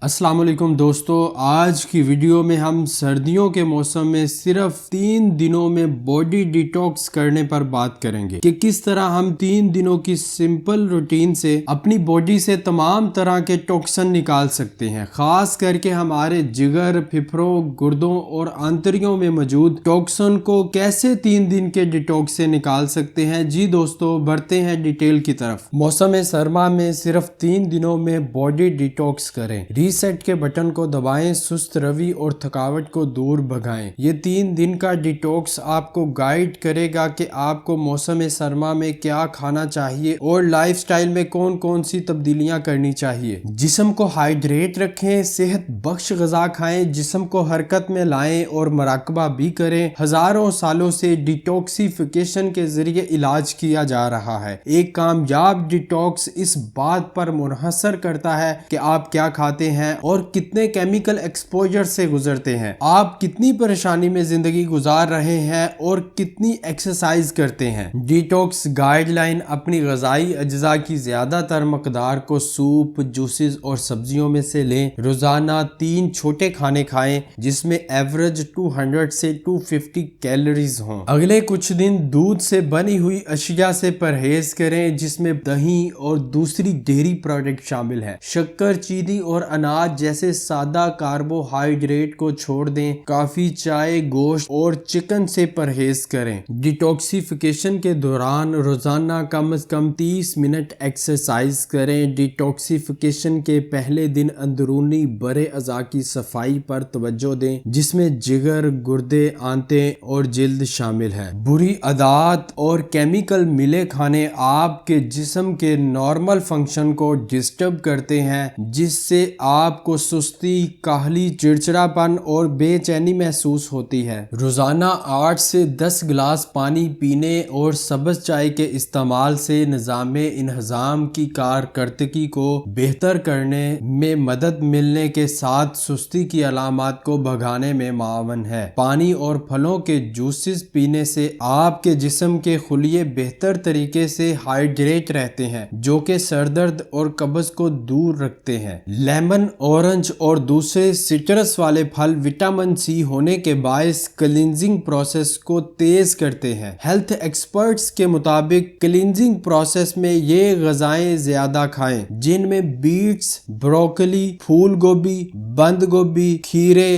السلام علیکم دوستو، آج کی ویڈیو میں ہم سردیوں کے موسم میں صرف 3 دنوں میں باڈی ڈیٹاکس کرنے پر بات کریں گے کہ کس طرح ہم 3 دنوں کی سمپل روٹین سے اپنی باڈی سے تمام طرح کے ٹاکسن نکال سکتے ہیں، خاص کر کے ہمارے جگر، پھیپھڑوں، گردوں اور آنتڑیوں میں موجود ٹاکسن کو کیسے 3 دن کے ڈیٹاکس سے نکال سکتے ہیں۔ جی دوستو، بڑھتے ہیں ڈیٹیل کی طرف۔ موسم سرما میں صرف 3 دنوں میں باڈی ڈیٹاکس کریں۔ ریسیٹ کے بٹن کو دبائیں، سست روی اور تھکاوٹ کو دور بھگائیں۔ یہ 3 دن کا ڈیٹاکس آپ کو گائیڈ کرے گا کہ آپ کو موسم سرما میں کیا کھانا چاہیے اور لائف سٹائل میں کون کون سی تبدیلیاں کرنی چاہیے۔ جسم کو ہائیڈریٹ رکھیں، صحت بخش غذا کھائیں، جسم کو حرکت میں لائیں اور مراقبہ بھی کریں۔ ہزاروں سالوں سے ڈیٹاکسیفیکیشن کے ذریعے علاج کیا جا رہا ہے۔ ایک کامیاب ڈیٹاکس اس بات پر منحصر کرتا ہے کہ آپ کیا کھاتے ہیں اور کتنے کیمیکل ایکسپوجر سے گزرتے ہیں، آپ کتنی پریشانی میں زندگی گزار رہے ہیں اور کتنی ایکسرسائز کرتے ہیں۔ ڈیٹاکس گائیڈ لائن: اپنی غذائی اجزاء کی زیادہ تر مقدار کو سوپ، جوسز اور سبزیوں میں سے لیں۔ روزانہ 3 چھوٹے کھانے کھائیں جس میں ایوریج 200 سے 250 کیلوریز ہوں۔ اگلے کچھ دن دودھ سے بنی ہوئی اشیاء سے پرہیز کریں جس میں دہی اور دوسری ڈیری پروڈکٹ شامل ہیں۔ شکر، چینی اور اناج جیسے سادہ کاربوہائیڈریٹ کو چھوڑ دیں۔ کافی، چائے، گوشت اور چکن سے پرہیز کریں۔ ڈیٹاکسیفیکیشن کے دوران روزانہ کم از کم 30 منٹ ایکسرسائز کریں۔ ڈیٹاکسیفیکیشن کے پہلے دن اندرونی بڑے اعضاء کی صفائی پر توجہ دیں جس میں جگر، گردے، آنتیں اور جلد شامل ہیں۔ بری عادات اور کیمیکل ملے کھانے آپ کے جسم کے نارمل فنکشن کو ڈسٹرب کرتے ہیں، جس سے آپ کو سستی، کاہلی، چڑچڑاپن اور بے چینی محسوس ہوتی ہے۔ روزانہ 8 سے 10 گلاس پانی پینے اور سبز چائے کے استعمال سے نظام انہضام کی کارکردگی کو بہتر کرنے میں مدد ملنے کے ساتھ سستی کی علامات کو بھگانے میں معاون ہے۔ پانی اور پھلوں کے جوسز پینے سے آپ کے جسم کے خلیے بہتر طریقے سے ہائیڈریٹ رہتے ہیں، جو کہ سر درد اور قبض کو دور رکھتے ہیں۔ لیمن، اورنج اور دوسرے سٹرس والے پھل وٹامن سی ہونے کے باعث کلینزنگ پروسیس کو تیز کرتے ہیں۔ ہیلتھ ایکسپرٹس کے مطابق کلینزنگ پروسیس میں یہ غذائیں زیادہ کھائیں جن میں بیٹس، بروکلی، پھول گوبھی، بند گوبھی، کھیرے،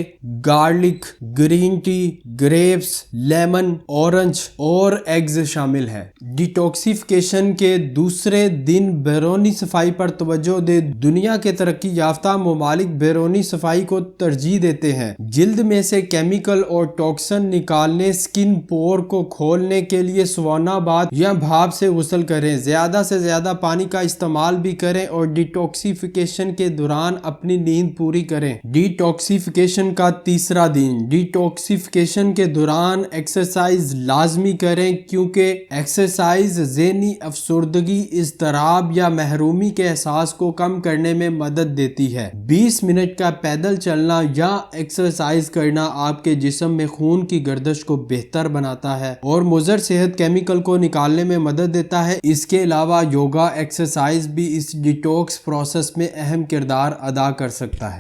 garlic, green tea, grapes, lemon, orange اور ایگز شامل ہیں۔ ڈیٹاکسیفیکیشن کے دوسرے دن بیرونی صفائی پر توجہ دیں۔ دنیا کے ترقی یافتہ ممالک بیرونی صفائی کو ترجیح دیتے ہیں۔ جلد میں سے کیمیکل اور ٹاکسن نکالنے، سکن پور کو کھولنے کے لیے سونا بات یا بھاپ سے غسل کریں۔ زیادہ سے زیادہ پانی کا استعمال بھی کریں اور ڈیٹاکسیفیکیشن کے دوران اپنی نیند پوری کریں۔ ڈیٹاکسیفیکیشن کا تیسرا دن: ڈیٹاکسیفیکیشن کے دوران ایکسرسائز لازمی کریں کیونکہ ایکسرسائز ذہنی افسردگی، اضطراب یا محرومی کے احساس کو کم کرنے میں مدد دیتی ہے۔ 20 منٹ کا پیدل چلنا یا ایکسرسائز کرنا آپ کے جسم میں خون کی گردش کو بہتر بناتا ہے اور مضر صحت کیمیکل کو نکالنے میں مدد دیتا ہے۔ اس کے علاوہ یوگا ایکسرسائز بھی اس ڈیٹاکس پروسیس میں اہم کردار ادا کر سکتا ہے۔